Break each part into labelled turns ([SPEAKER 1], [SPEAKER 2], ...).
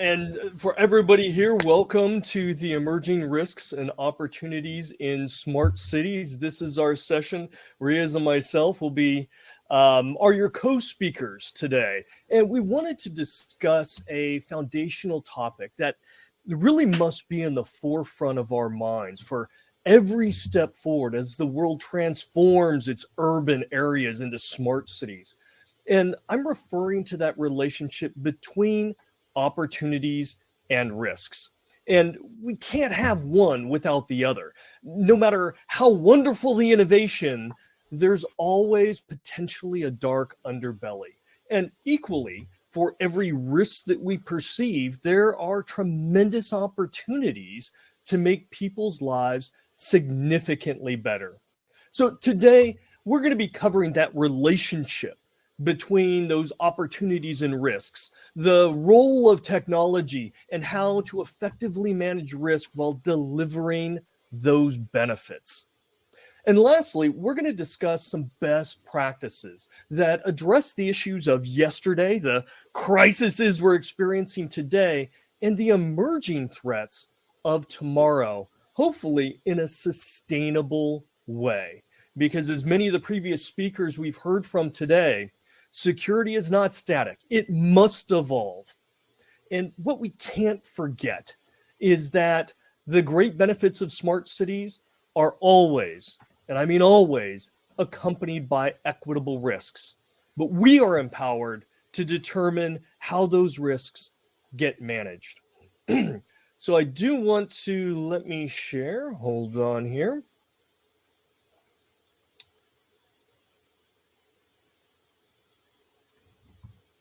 [SPEAKER 1] And for everybody here, welcome to the Emerging Risks and Opportunities in Smart Cities. This is our session. Riaz and myself will be are your co-speakers today. And we wanted to discuss a foundational topic that really must be in the forefront of our minds for every step forward as the world transforms its urban areas into smart cities. And I'm referring to that relationship between opportunities and risks. And we can't have one without the other. No matter how wonderful the innovation, there's always potentially a dark underbelly. And equally, for every risk that we perceive, there are tremendous opportunities to make people's lives significantly better. So today, we're going to be covering that relationship between those opportunities and risks, the role of technology, and how to effectively manage risk while delivering those benefits. And lastly, we're going to discuss some best practices that address the issues of yesterday, the crises we're experiencing today, and the emerging threats of tomorrow, hopefully in a sustainable way. Because as many of the previous speakers we've heard from today, security is not static. It must evolve. And what we can't forget is that the great benefits of smart cities are always, and I mean always, accompanied by equitable risks. But we are empowered to determine how those risks get managed. So I do want to let me share. Hold on here.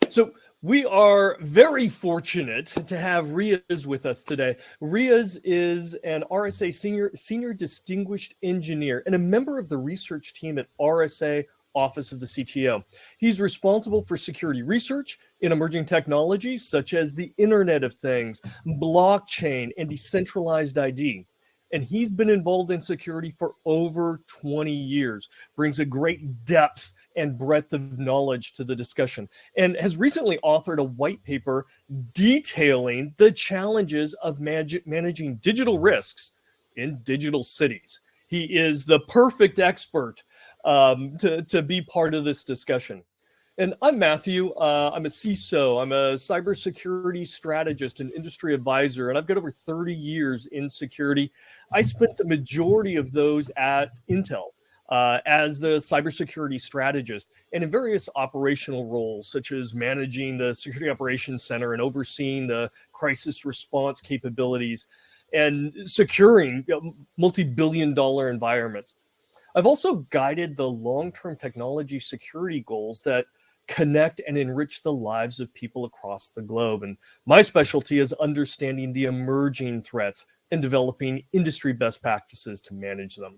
[SPEAKER 1] So we are very fortunate to have Riaz with us today. Riaz is an RSA senior distinguished engineer and a member of the research team at RSA Office of the CTO. He's responsible for security research in emerging technologies such as the Internet of Things, blockchain, and decentralized ID. And he's been involved in security for over 20 years, brings a great depth and breadth of knowledge to the discussion, and has recently authored a white paper detailing the challenges of managing digital risks in digital cities. He is the perfect expert to be part of this discussion. And I'm Matthew. I'm a CISO. I'm a cybersecurity strategist and industry advisor, and I've got over 30 years in security. I spent the majority of those at Intel as the cybersecurity strategist and in various operational roles, such as managing the Security Operations Center and overseeing the crisis response capabilities and securing multi-billion-dollar environments. I've also guided the long-term technology security goals that connect and enrich the lives of people across the globe. And my specialty is understanding the emerging threats and developing industry best practices to manage them.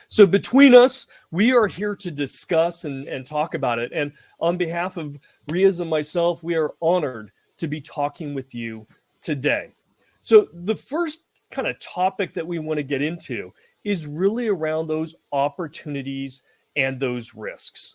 [SPEAKER 1] So between us, we are here to discuss and talk about it. And on behalf of Riaz and myself, we are honored to be talking with you today. So the first kind of topic that we want to get into is really around those opportunities and those risks.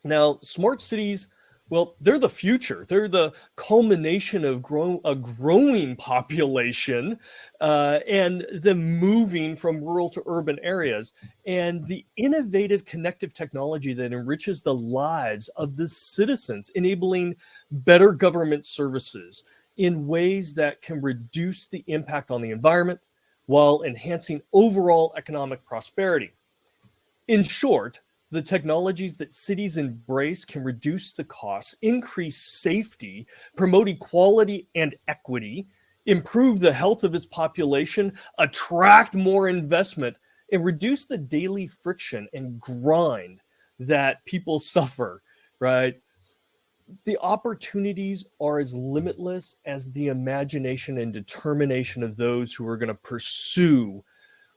[SPEAKER 1] Now, smart cities, well, they're the future. They're the culmination of a growing population and them moving from rural to urban areas, and the innovative connective technology that enriches the lives of the citizens, enabling better government services in ways that can reduce the impact on the environment while enhancing overall economic prosperity. In short, the technologies that cities embrace can reduce the costs, increase safety, promote equality and equity, improve the health of its population, attract more investment, and reduce the daily friction and grind that people suffer, right? The opportunities are as limitless as the imagination and determination of those who are going to pursue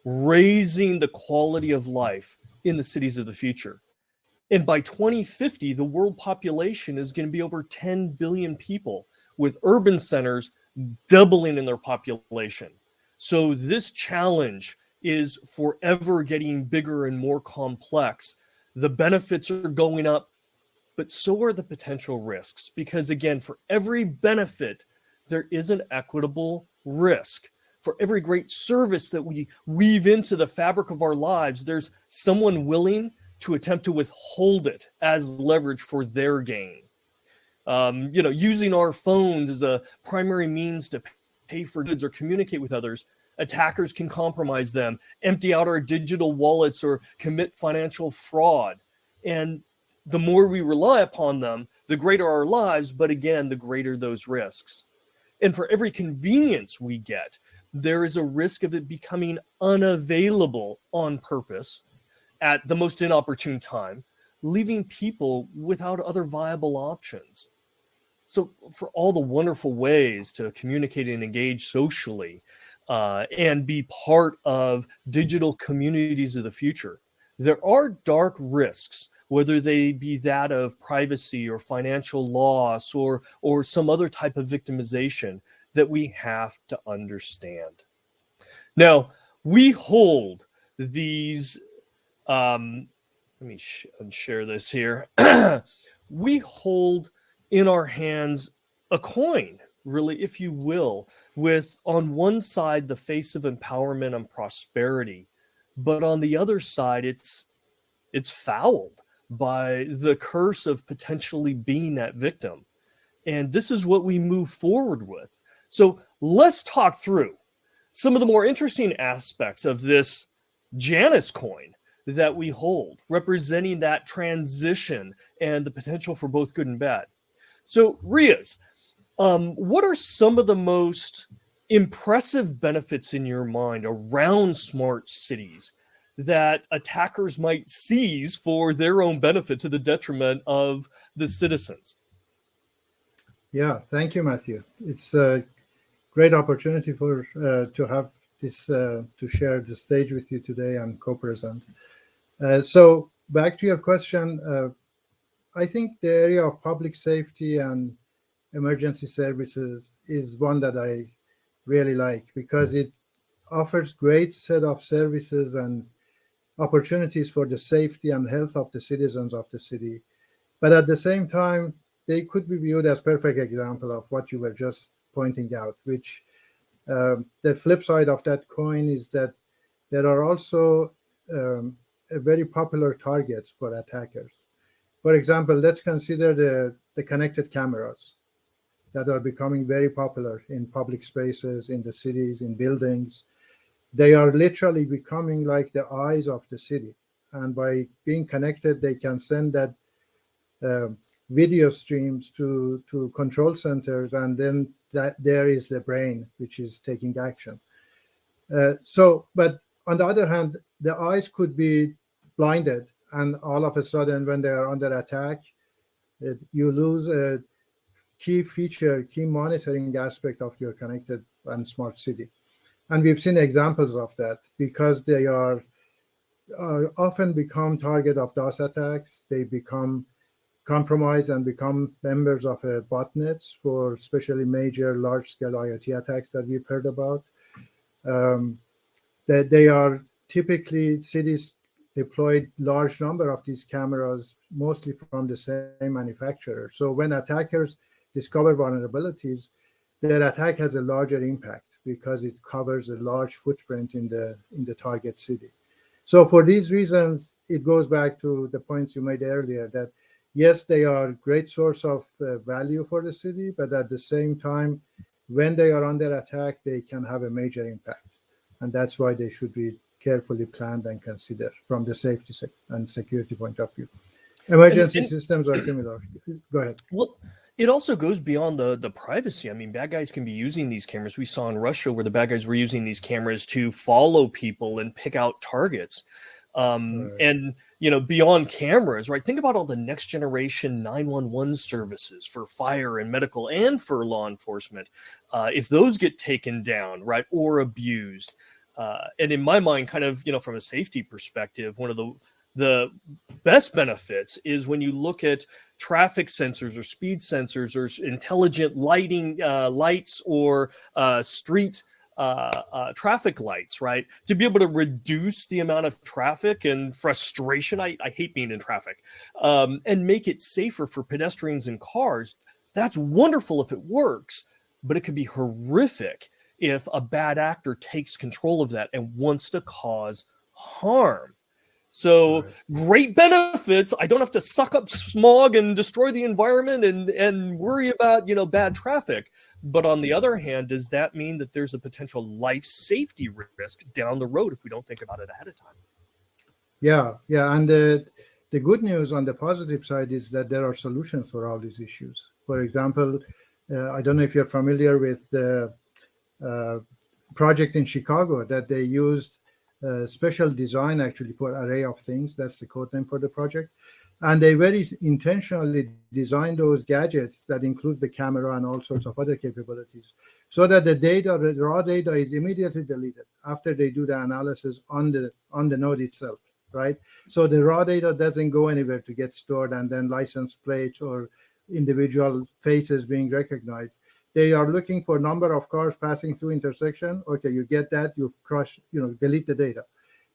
[SPEAKER 1] raising the quality of life in the cities of the future. And by 2050, the world population is going to be over 10 billion people, with urban centers doubling in their population. So this challenge is forever getting bigger and more complex. The benefits are going up, but so are the potential risks. Because again, for every benefit, there is an equitable risk. For every great service that we weave into the fabric of our lives, there's someone willing to attempt to withhold it as leverage for their gain. Using our phones as a primary means to pay for goods or communicate with others, attackers can compromise them, empty out our digital wallets, or commit financial fraud. And the more we rely upon them, the greater our lives, but again, the greater those risks. And for every convenience we get, there is a risk of it becoming unavailable on purpose at the most inopportune time, leaving people without other viable options. So for all the wonderful ways to communicate and engage socially and be part of digital communities of the future, there are dark risks, whether they be that of privacy or financial loss or some other type of victimization that we have to understand. Now, we hold these, let me share this here. We hold in our hands a coin, really, if you will, with on one side the face of empowerment and prosperity, but on the other side it's fouled by the curse of potentially being that victim. And this is what we move forward with. So let's talk through some of the more interesting aspects of this Janus coin that we hold, representing that transition and the potential for both good and bad. So, Riaz, what are some of the most impressive benefits in your mind around smart cities that attackers might seize for their own benefit to the detriment of the citizens?
[SPEAKER 2] Yeah, thank you, Matthew. It's a great opportunity for to have this to share the stage with you today and co-present. So back to your question, I think the area of public safety and emergency services is one that I really like because it offers great set of services and opportunities for the safety and health of the citizens of the city. But at the same time, they could be viewed as perfect example of what you were just pointing out, which the flip side of that coin is that there are also very popular targets for attackers. For example, let's consider the connected cameras that are becoming very popular in public spaces, in the cities, in buildings. They are literally becoming like the eyes of the city. And by being connected, they can send that video streams to control centers, and then there is the brain, which is taking action. But on the other hand, the eyes could be blinded, and all of a sudden, when they are under attack, you lose a key monitoring aspect of your connected and smart city. And we've seen examples of that because they are often become target of DOS attacks. They become compromised and become members of botnets for especially major large-scale IoT attacks that we've heard about. That they are typically cities deployed large number of these cameras, mostly from the same manufacturer. So when attackers discover vulnerabilities, their attack has a larger impact because it covers a large footprint in the target city. So for these reasons, it goes back to the points you made earlier that yes, they are a great source of value for the city, but at the same time, when they are under attack, they can have a major impact. And that's why they should be carefully planned and considered from the safety and security point of view. Emergency systems are similar. Go ahead.
[SPEAKER 1] Well, it also goes beyond the privacy. I mean, bad guys can be using these cameras. We saw in Russia where the bad guys were using these cameras to follow people and pick out targets. And, beyond cameras, right? Think about all the next generation 911 services for fire and medical and for law enforcement. If those get taken down, right, or abused. And in my mind, kind of, from a safety perspective, one of the best benefits is when you look at traffic sensors or speed sensors or intelligent lighting lights or street traffic lights, right? To be able to reduce the amount of traffic and frustration. I hate being in traffic, and make it safer for pedestrians and cars. That's wonderful if it works, but it could be horrific if a bad actor takes control of that and wants to cause harm. So great benefits. I don't have to suck up smog and destroy the environment and worry about, bad traffic. But on the other hand, does that mean that there's a potential life safety risk down the road if we don't think about it ahead of time?
[SPEAKER 2] Yeah. And the good news on the positive side is that there are solutions for all these issues. For example, I don't know if you're familiar with the project in Chicago that they used special design actually for array of things. That's the code name for the project. And they very intentionally designed those gadgets that includes the camera and all sorts of other capabilities so that the raw data is immediately deleted after they do the analysis on the node itself, right? So the raw data doesn't go anywhere to get stored and then license plates or individual faces being recognized. They are looking for number of cars passing through intersection. Okay, you get that, you crush, delete the data.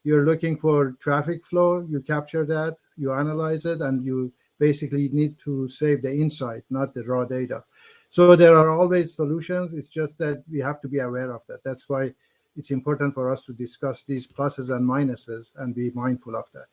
[SPEAKER 2] You're looking for traffic flow, you capture that, you analyze it, and you basically need to save the insight, not the raw data. So there are always solutions. It's just that we have to be aware of that. That's why it's important for us to discuss these pluses and minuses and be mindful of that.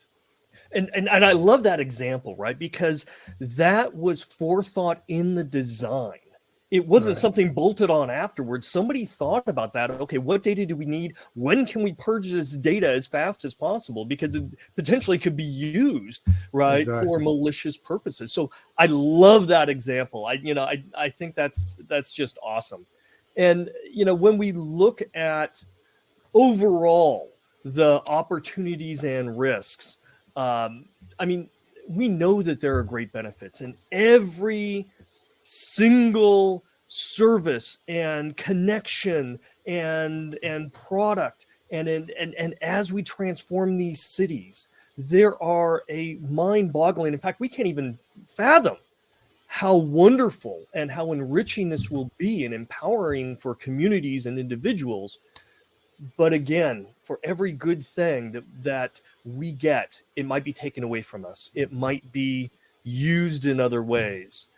[SPEAKER 1] And I love that example, right? Because that was forethought in the design. It wasn't something bolted on afterwards. Somebody thought about that. Okay, what data do we need? When can we purge this data as fast as possible? Because it potentially could be used, right, for malicious purposes. So I love that example. I think that's just awesome. And when we look at overall the opportunities and risks, we know that there are great benefits in every single service and connection and product and as we transform these cities, there are a mind-boggling, in fact, we can't even fathom how wonderful and how enriching this will be and empowering for communities and individuals. But again, for every good thing that we get, it might be taken away from us. It might be used in other ways.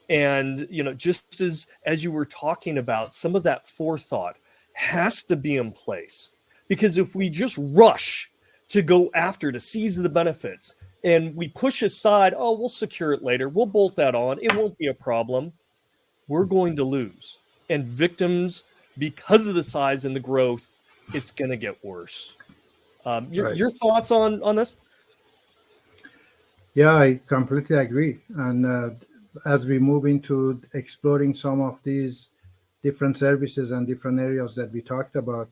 [SPEAKER 1] And, just as you were talking about, some of that forethought has to be in place. Because if we just rush to go after, to seize the benefits, and we push aside, oh, we'll secure it later, we'll bolt that on, it won't be a problem, we're going to lose. And victims, because of the size and the growth, it's going to get worse. Your thoughts on this?
[SPEAKER 2] Yeah, I completely agree. And as we move into exploring some of these different services and different areas that we talked about,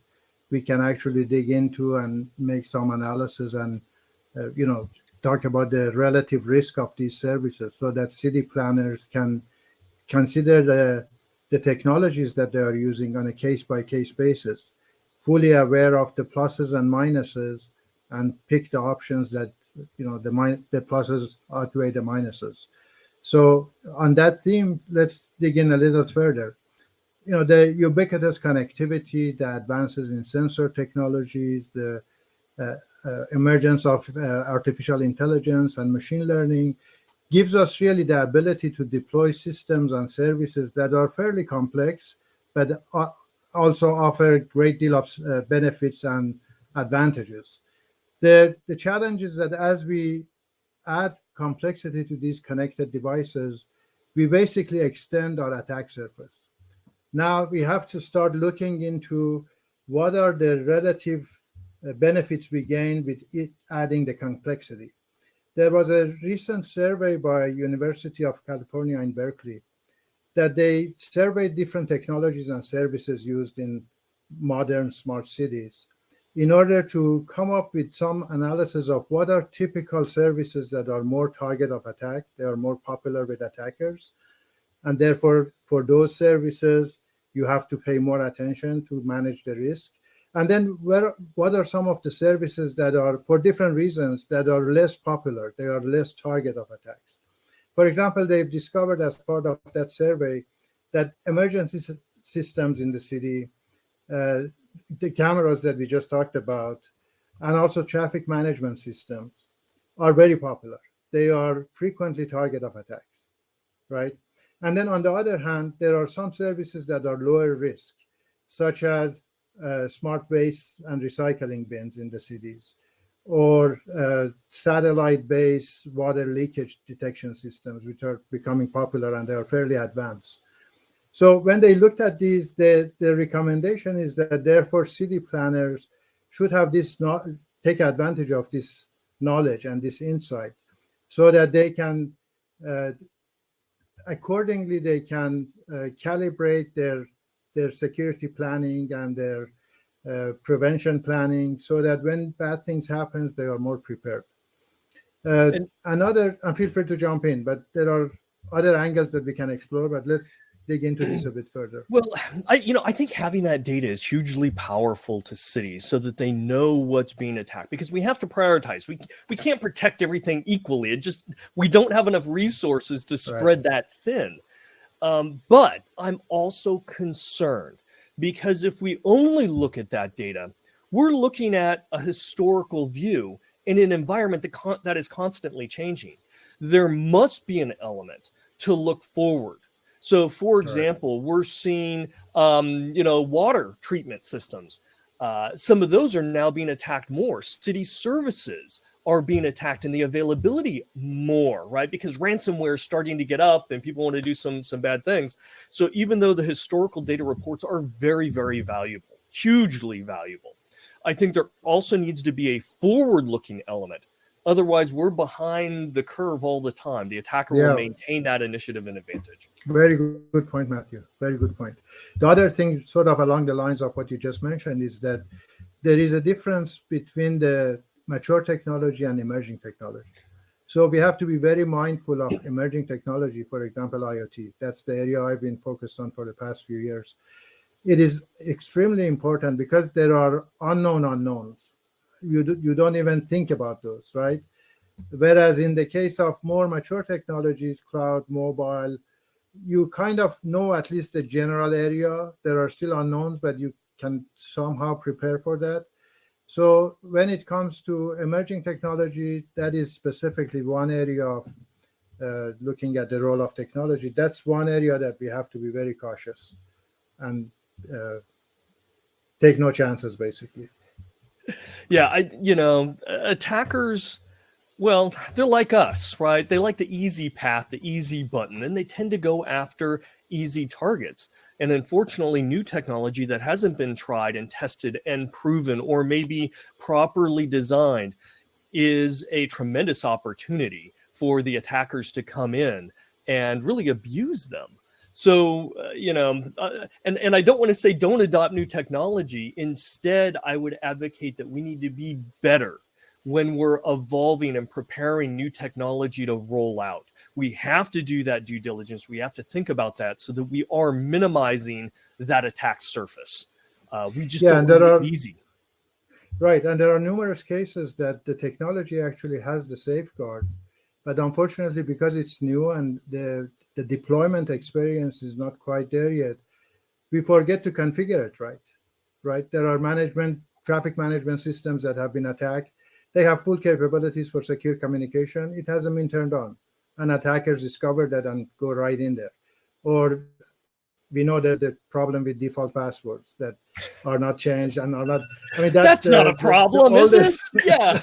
[SPEAKER 2] we can actually dig into and make some analysis and, talk about the relative risk of these services so that city planners can consider the technologies that they are using on a case-by-case basis, fully aware of the pluses and minuses, and pick the options that, the pluses outweigh the minuses. So on that theme, let's dig in a little further. The ubiquitous connectivity, the advances in sensor technologies, the emergence of artificial intelligence and machine learning gives us really the ability to deploy systems and services that are fairly complex, but also offer a great deal of benefits and advantages. The challenge is that as we add complexity to these connected devices, we basically extend our attack surface. Now we have to start looking into what are the relative benefits we gain with adding the complexity. There was a recent survey by University of California in Berkeley that they surveyed different technologies and services used in modern smart cities in order to come up with some analysis of what are typical services that are more target of attack, they are more popular with attackers, and therefore for those services you have to pay more attention to manage the risk. And then what are some of the services that are, for different reasons, that are less popular, they are less target of attacks. For example, they've discovered as part of that survey that emergency systems in the city the cameras that we just talked about, and also traffic management systems are very popular. They are frequently target of attacks, right? And then on the other hand, there are some services that are lower risk, such as smart waste and recycling bins in the cities, or satellite-based water leakage detection systems, which are becoming popular and they are fairly advanced. So when they looked at these, the recommendation is that therefore city planners should have take advantage of this knowledge and this insight so that they can uh, accordingly they can calibrate their security planning and their prevention planning so that when bad things happens, they are more prepared.
[SPEAKER 1] And
[SPEAKER 2] And feel free to jump in, but there are other angles that we can explore, but let's dig into this a bit further.
[SPEAKER 1] well, I think having that data is hugely powerful to cities so that they know what's being attacked, because we have to prioritize. We can't protect everything equally. We don't have enough resources to spread that thin. But I'm also concerned because if we only look at that data, we're looking at a historical view in an environment that is constantly changing. There must be an element to look forward. So, for example, we're seeing, water treatment systems. Some of those are now being attacked more. City services are being attacked and the availability more, right? Because ransomware is starting to get up and people want to do some bad things. So even though the historical data reports are very, very valuable, hugely valuable, I think there also needs to be a forward-looking element. Otherwise, we're behind the curve all the time. The attacker will maintain that initiative and advantage.
[SPEAKER 2] Very good point, Matthew. Very good point. The other thing, sort of along the lines of what you just mentioned, is that there is a difference between the mature technology and emerging technology. So we have to be very mindful of emerging technology, for example, IoT. That's the area I've been focused on for the past few years. It is extremely important because there are unknown unknowns. You don't even think about those, right? Whereas in the case of more mature technologies, cloud, mobile, you kind of know at least the general area. There are still unknowns, but you can somehow prepare for that. So when it comes to emerging technology, that is specifically one area of looking at the role of technology. That's one area that we have to be very cautious and take no chances, basically.
[SPEAKER 1] Yeah, attackers, well, they're like us, right? They like the easy path, the easy button, and they tend to go after easy targets. And unfortunately, new technology that hasn't been tried and tested and proven or maybe properly designed is a tremendous opportunity for the attackers to come in and really abuse them. So, and I don't want to say don't adopt new technology. Instead, I would advocate that we need to be better when we're evolving and preparing new technology to roll out. We have to do that due diligence. We have to think about that so that we are minimizing that attack surface. We just don't make it easy.
[SPEAKER 2] Right, and there are numerous cases that the technology actually has the safeguards, but unfortunately, because it's new and the deployment experience is not quite there yet, we forget to configure it right? There are traffic management systems that have been attacked. They have full capabilities for secure communication. It hasn't been turned on, and attackers discover that and go right in there. Or we know that the problem with default passwords that are not changed and are not. I mean,
[SPEAKER 1] that's not a problem, is it? Yeah.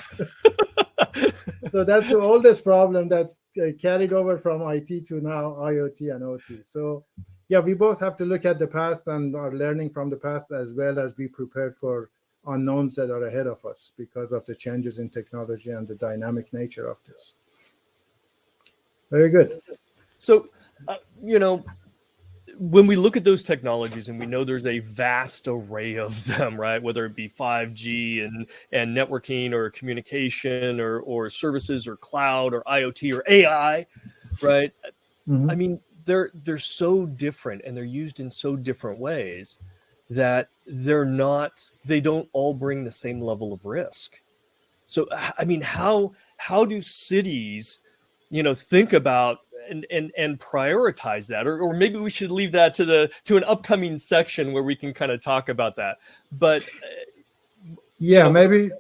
[SPEAKER 2] So that's the oldest problem that's carried over from IT to now IoT and OT. So yeah, we both have to look at the past and are learning from the past, as well as be prepared for unknowns that are ahead of us because of the changes in technology and the dynamic nature of this. Very good.
[SPEAKER 1] So, when we look at those technologies, and we know there's a vast array of them, right? Whether it be 5G and networking or communication or services or cloud or IoT or AI, right? Mm-hmm. I mean, they're so different and they're used in so different ways that they don't all bring the same level of risk. So, I mean, how do cities, think about and prioritize that, or maybe we should leave that to an upcoming section where we can kind of talk about that. But
[SPEAKER 2] yeah, maybe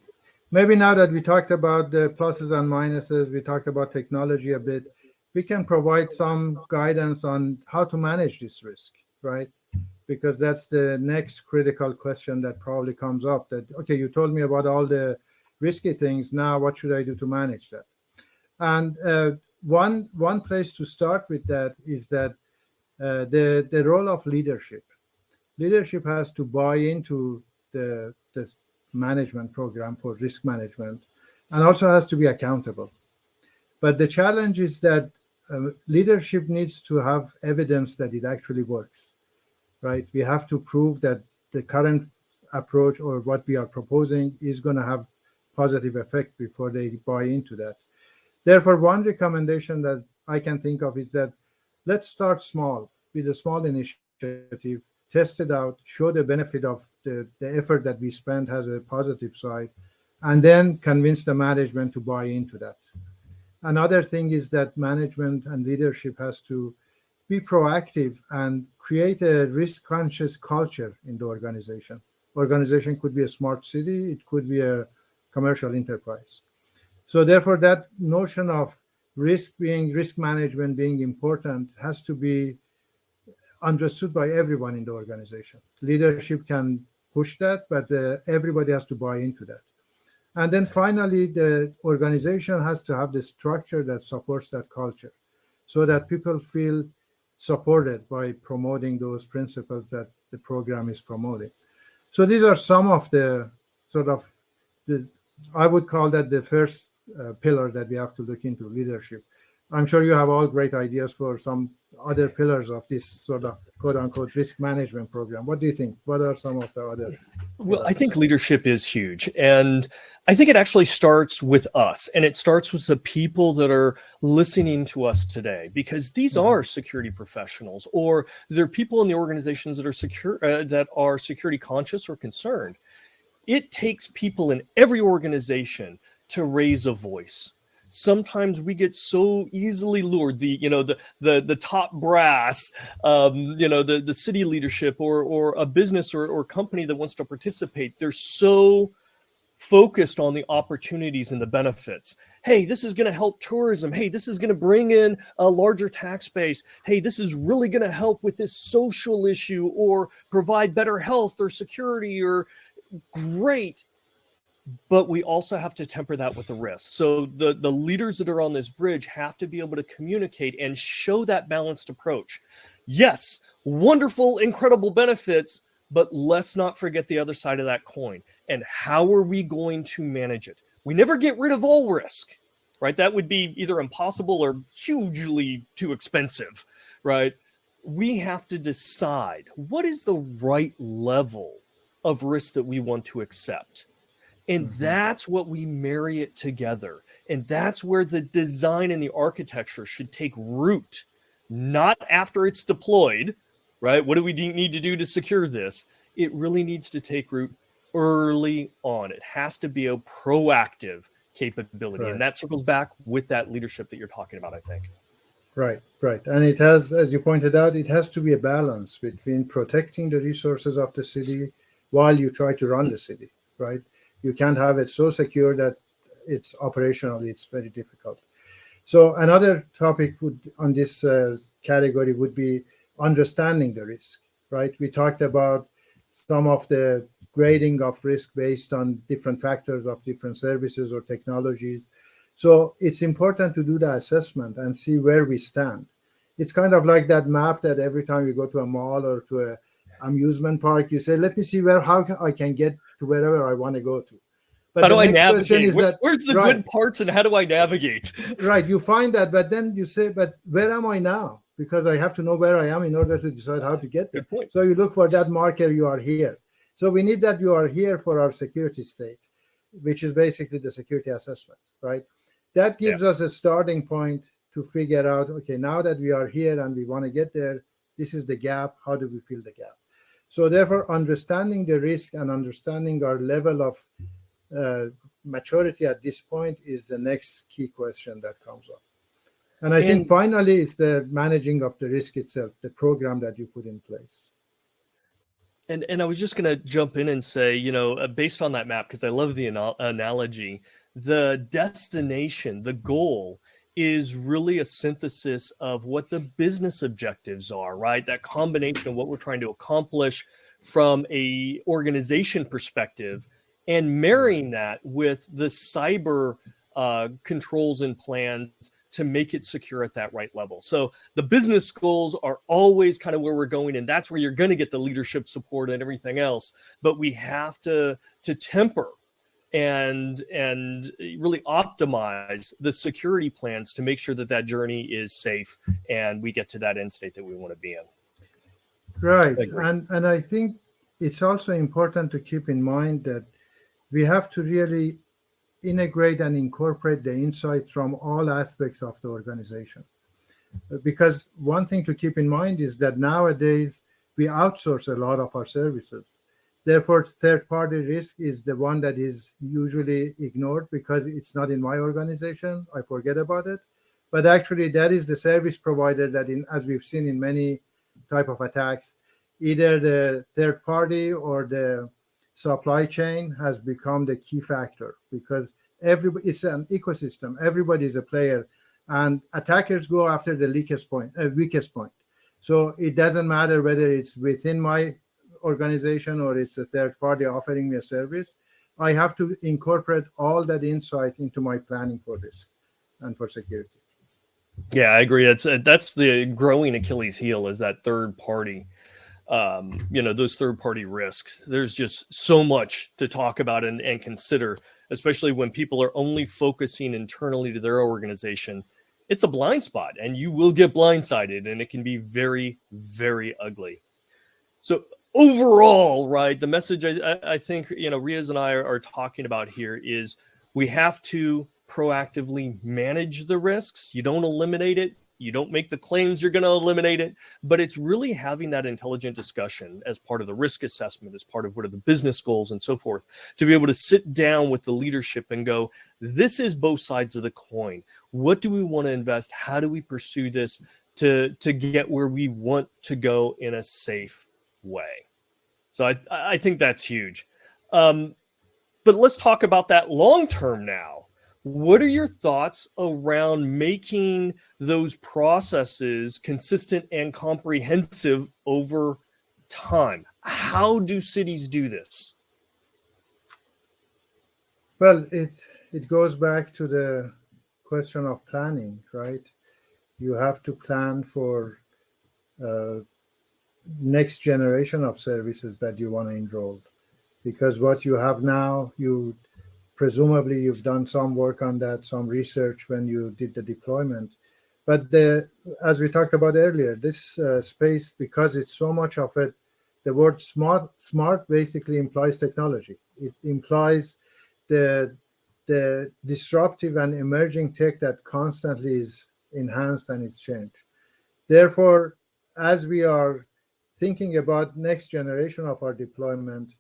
[SPEAKER 2] now that we talked about the pluses and minuses, we talked about technology a bit, we can provide some guidance on how to manage this risk, right? Because that's the next critical question that probably comes up, that, okay, you told me about all the risky things, now what should I do to manage that? And one place to start with that is that the role of leadership. Leadership has to buy into the management program for risk management, and also has to be accountable. But the challenge is that leadership needs to have evidence that it actually works, right? We have to prove that the current approach or what we are proposing is going to have positive effect before they buy into that. Therefore, one recommendation that I can think of is that let's start small with a small initiative, test it out, show the benefit of the effort that we spend has a positive side, and then convince the management to buy into that. Another thing is that management and leadership has to be proactive and create a risk-conscious culture in the organization. Organization could be a smart city, it could be a commercial enterprise. So therefore, that notion of risk management being important has to be understood by everyone in the organization. Leadership can push that, but everybody has to buy into that. And then finally, the organization has to have the structure that supports that culture so that people feel supported by promoting those principles that the program is promoting. So these are some of the I would call that the first pillar that we have to look into, leadership. I'm sure you have all great ideas for some other pillars of this sort of quote-unquote risk management program. What do you think? What are some of the other pillars?
[SPEAKER 1] Well, I think leadership is huge. And I think it actually starts with us, and it starts with the people that are listening to us today, because these are security professionals, or they're people in the organizations that are security conscious or concerned. It takes people in every organization to raise a voice. Sometimes we get so easily lured, the top brass, the city leadership or a business or company that wants to participate. They're so focused on the opportunities and the benefits. Hey, this is going to help tourism. Hey, this is going to bring in a larger tax base. Hey, this is really going to help with this social issue or provide better health or security or great. But we also have to temper that with the risk. So the leaders that are on this bridge have to be able to communicate and show that balanced approach. Yes, wonderful, incredible benefits, but let's not forget the other side of that coin. And how are we going to manage it? We never get rid of all risk, right? That would be either impossible or hugely too expensive, right? We have to decide what is the right level of risk that we want to accept. And that's what we marry it together. And that's where the design and the architecture should take root, not after it's deployed, right? What do we need to do to secure this? It really needs to take root early on. It has to be a proactive capability. Right. And that circles back with that leadership that you're talking about, I think.
[SPEAKER 2] Right. And it has, as you pointed out, it has to be a balance between protecting the resources of the city while you try to run the city, right? You can't have it so secure that it's operationally, it's very difficult. So another topic on this category would be understanding the risk, right? We talked about some of the grading of risk based on different factors of different services or technologies. So it's important to do the assessment and see where we stand. It's kind of like that map that every time you go to a mall or to an amusement park, you say, let me see how I can get to wherever I want to go to. But
[SPEAKER 1] how do I navigate? Where's the good parts and how do I navigate?
[SPEAKER 2] Right. You find that, but then you say, but where am I now? Because I have to know where I am in order to decide how to get there.
[SPEAKER 1] Good point.
[SPEAKER 2] So you look for that marker, you are here. So we need that you are here for our security state, which is basically the security assessment, right? That gives us a starting point to figure out, okay, now that we are here and we want to get there, this is the gap. How do we fill the gap? So therefore, understanding the risk and understanding our level of maturity at this point is the next key question that comes up. And I think finally, it's the managing of the risk itself, the program that you put in place.
[SPEAKER 1] And I was just going to jump in and say, you know, based on that map, because I love the analogy, the destination, the goal is really a synthesis of what the business objectives are, right? That combination of what we're trying to accomplish from a organization perspective and marrying that with the cyber controls and plans to make it secure at that right level. So the business goals are always kind of where we're going, and that's where you're going to get the leadership support and everything else. But we have to temper and really optimize the security plans to make sure that that journey is safe and we get to that end state that we want to be in.
[SPEAKER 2] Right. And I think it's also important to keep in mind that we have to really integrate and incorporate the insights from all aspects of the organization. Because one thing to keep in mind is that nowadays we outsource a lot of our services. Therefore, third-party risk is the one that is usually ignored because it's not in my organization. I forget about it. But actually, that is the service provider that, as we've seen in many type of attacks, either the third party or the supply chain has become the key factor because it's an ecosystem. Everybody is a player, and attackers go after the weakest point. So it doesn't matter whether it's within my organization or it's a third party offering me a service. I have to incorporate all that insight into my planning for risk and for security.
[SPEAKER 1] Yeah, I agree. That's the growing Achilles heel is that third party. Those third-party risks. There's just so much to talk about and consider, especially when people are only focusing internally to their organization. It's a blind spot, and you will get blindsided, and it can be very, very ugly. So overall, right, the message I think, Riaz and I are talking about here is we have to proactively manage the risks. You don't eliminate it. You don't make the claims you're going to eliminate it, but it's really having that intelligent discussion as part of the risk assessment, as part of what are the business goals and so forth, to be able to sit down with the leadership and go, this is both sides of the coin. What do we want to invest? How do we pursue this to get where we want to go in a safe way? So I think that's huge. But let's talk about that long term now. What are your thoughts around making those processes consistent and comprehensive over time? How do cities do this?
[SPEAKER 2] Well, it goes back to the question of planning, right? You have to plan for next generation of services that you want to enroll, because what you have now, presumably you've done some work on that, some research when you did the deployment. But as we talked about earlier, this space, because it's so much of it, the word smart basically implies technology. It implies the disruptive and emerging tech that constantly is enhanced and is changed. Therefore, as we are thinking about next generation of our deployment,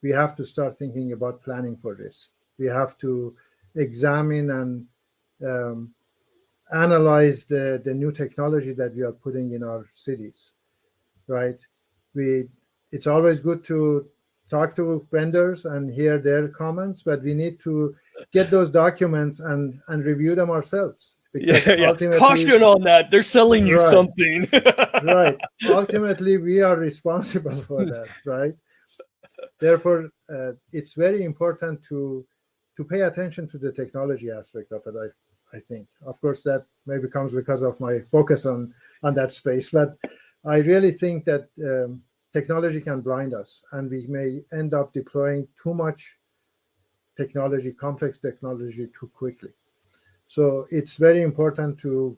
[SPEAKER 2] we have to start thinking about planning for this. We have to examine and analyze the new technology that we are putting in our cities, right? It's always good to talk to vendors and hear their comments, but we need to get those documents and review them ourselves.
[SPEAKER 1] Yeah. Caution on that. They're selling you something.
[SPEAKER 2] Right. Ultimately, we are responsible for that, right? Therefore, it's very important to pay attention to the technology aspect of it, I think. Of course, that maybe comes because of my focus on that space, but I really think that technology can blind us, and we may end up deploying too much technology, complex technology, too quickly. So it's very important to,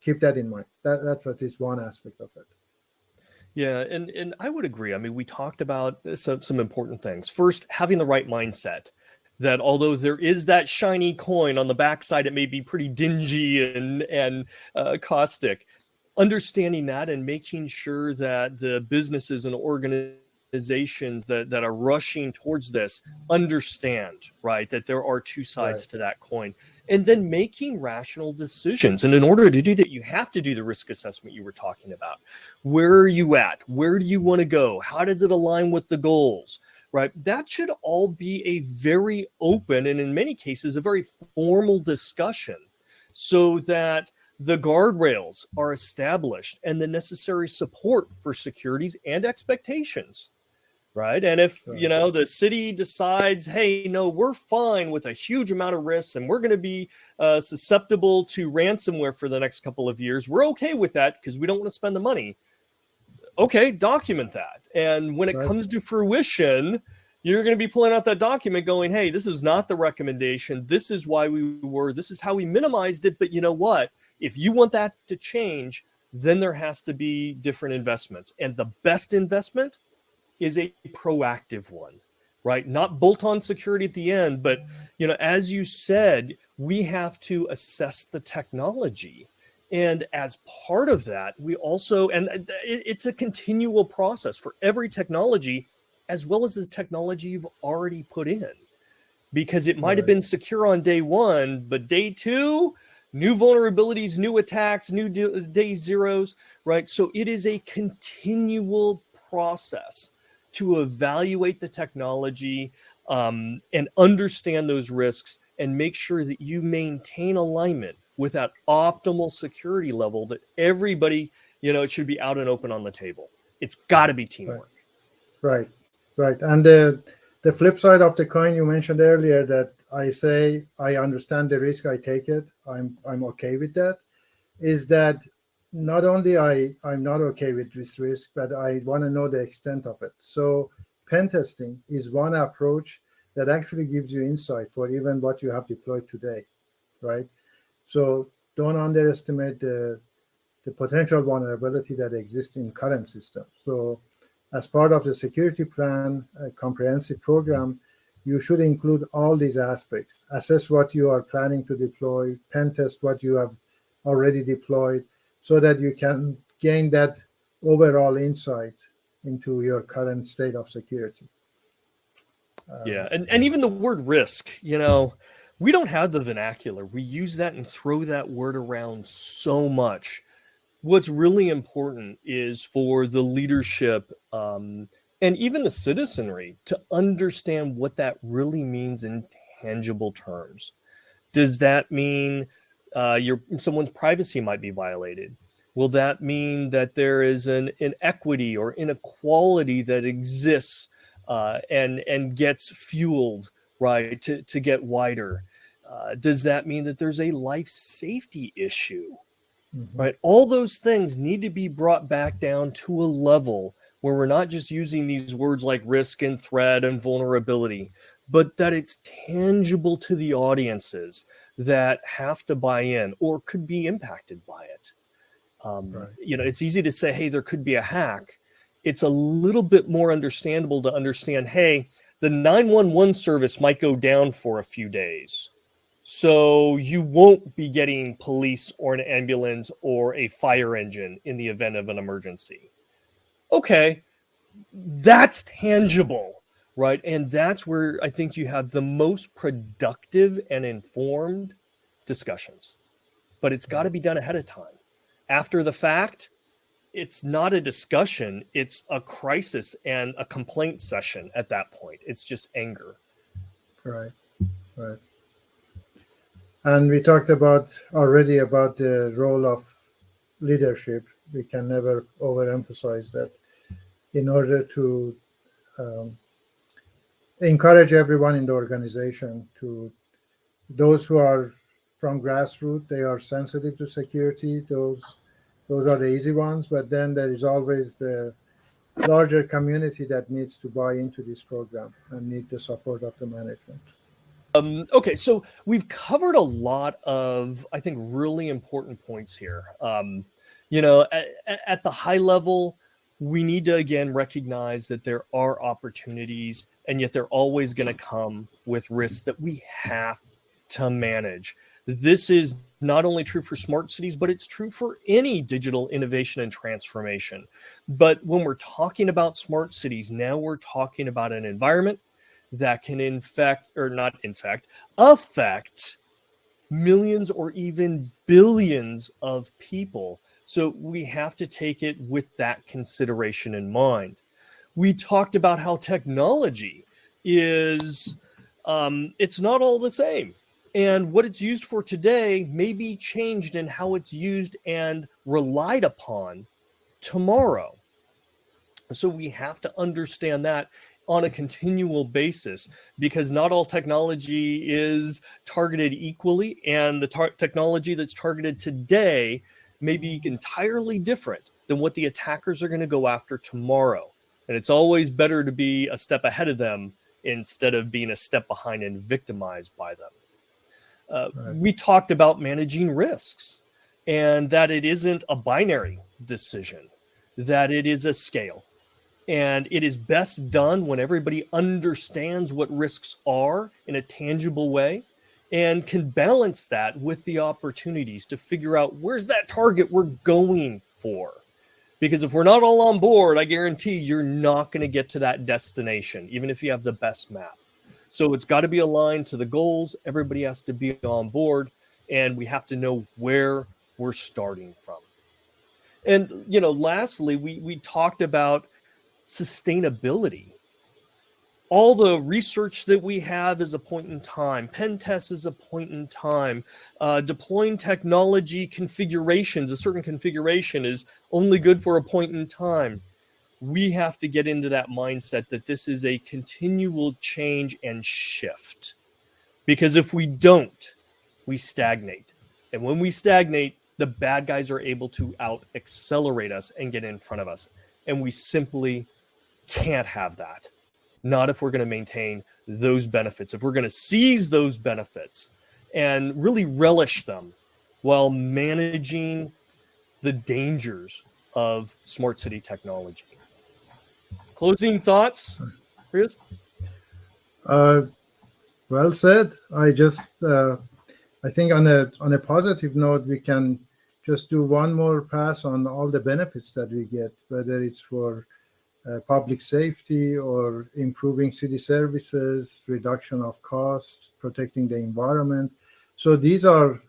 [SPEAKER 2] keep that in mind. That's at least one aspect of it.
[SPEAKER 1] Yeah, and I would agree. I mean, we talked about some important things. First, having the right mindset. That although there is that shiny coin on the backside, it may be pretty dingy and caustic. Understanding that and making sure that the businesses and organizations organizations that are rushing towards this understand, right, that there are two sides to that coin, and then making rational decisions. And in order to do that, you have to do the risk assessment you were talking about. Where are you at? Where do you want to go? How does it align with the goals? Right? That should all be a very open and in many cases a very formal discussion, so that the guardrails are established and the necessary support for securities and expectations, right? And if, the city decides, hey, no, we're fine with a huge amount of risks and we're going to be susceptible to ransomware for the next couple of years, we're okay with that because we don't want to spend the money. Okay, document that. And when it comes to fruition, you're going to be pulling out that document going, hey, this is not the recommendation. This is why this is how we minimized it. But you know what? If you want that to change, then there has to be different investments. And the best investment is a proactive one, right? Not bolt-on security at the end, but, as you said, we have to assess the technology. And as part of that, we also, and it's a continual process for every technology, as well as the technology you've already put in, because it might have been secure on day one, but day two, new vulnerabilities, new attacks, new day zeros, right? So it is a continual process to evaluate the technology and understand those risks and make sure that you maintain alignment with that optimal security level that everybody, it should be out and open on the table. It's got to be teamwork.
[SPEAKER 2] Right. And the flip side of the coin you mentioned earlier, that I say, I understand the risk, I take it, I'm okay with that, is that not only I'm not okay with this risk, but I want to know the extent of it. So pen testing is one approach that actually gives you insight for even what you have deployed today, right? So don't underestimate the potential vulnerability that exists in current systems. So as part of the security plan, a comprehensive program, you should include all these aspects. Assess what you are planning to deploy, pen test what you have already deployed, so that you can gain that overall insight into your current state of security.
[SPEAKER 1] And even the word risk, we don't have the vernacular. We use that and throw that word around so much. What's really important is for the leadership and even the citizenry to understand what that really means in tangible terms. Does that mean someone's privacy might be violated? Will that mean that there is an inequity or inequality that exists and gets fueled, right, to get wider? Does that mean that there's a life safety issue? Right? All those things need to be brought back down to a level where we're not just using these words like risk and threat and vulnerability, but that it's tangible to the audiences that have to buy in or could be impacted by it. It's easy to say, hey, there could be a hack. It's a little bit more understandable to understand, hey, the 911 service might go down for a few days. So you won't be getting police or an ambulance or a fire engine in the event of an emergency. Okay, that's tangible, right? And that's where I think you have the most productive and informed discussions. But it's got to be done ahead of time. After the fact, it's not a discussion. It's a crisis and a complaint session at that point. It's just anger.
[SPEAKER 2] Right. And we talked already about the role of leadership. We can never overemphasize that. In order to encourage everyone in the organization, those who are from grassroots, they are sensitive to security. Those are the easy ones. But then there is always the larger community that needs to buy into this program and need the support of the management.
[SPEAKER 1] Okay, so we've covered a lot of, I think, really important points here. At the high level, we need to, again, recognize that there are opportunities, and yet they're always going to come with risks that we have to manage. This is not only true for smart cities, but it's true for any digital innovation and transformation. But when we're talking about smart cities, now we're talking about an environment that can affect millions or even billions of people. So we have to take it with that consideration in mind. We talked about how technology is, it's not all the same. And what it's used for today may be changed in how it's used and relied upon tomorrow. So we have to understand that on a continual basis, because not all technology is targeted equally, and the technology that's targeted today may be entirely different than what the attackers are going to go after tomorrow. And it's always better to be a step ahead of them instead of being a step behind and victimized by them.
[SPEAKER 2] Right.
[SPEAKER 1] We talked about managing risks, and that it isn't a binary decision, that it is a scale. And it is best done when everybody understands what risks are in a tangible way and can balance that with the opportunities to figure out where's that target we're going for. Because if we're not all on board, I guarantee you're not going to get to that destination, even if you have the best map. So it's got to be aligned to the goals. Everybody has to be on board, and we have to know where we're starting from. And, lastly, we talked about sustainability. All the research that we have is a point in time. Pen tests is a point in time. Deploying technology configurations, a certain configuration is only good for a point in time. We have to get into that mindset that this is a continual change and shift. Because if we don't, we stagnate. And when we stagnate, the bad guys are able to out-accelerate us and get in front of us. And we simply can't have that. Not if we're going to maintain those benefits, if we're going to seize those benefits and really relish them while managing the dangers of smart city technology. Closing thoughts, Riaz?
[SPEAKER 2] Well said. I think on a positive note, we can just do one more pass on all the benefits that we get, whether it's for public safety or improving city services, reduction of cost, protecting the environment. So these are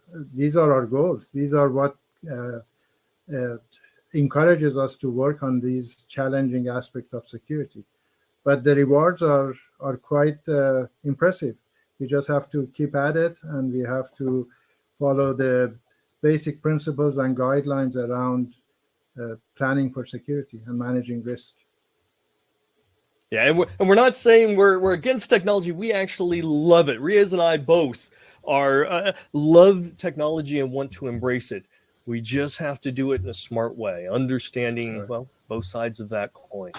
[SPEAKER 2] our goals. These are what encourages us to work on these challenging aspects of security. But the rewards are quite impressive. We just have to keep at it, and we have to follow the basic principles and guidelines around planning for security and managing risk.
[SPEAKER 1] Yeah, and we're not saying we're against technology. We actually love it. Riaz and I both are love technology and want to embrace it. We just have to do it in a smart way, understanding, well, both sides of that coin.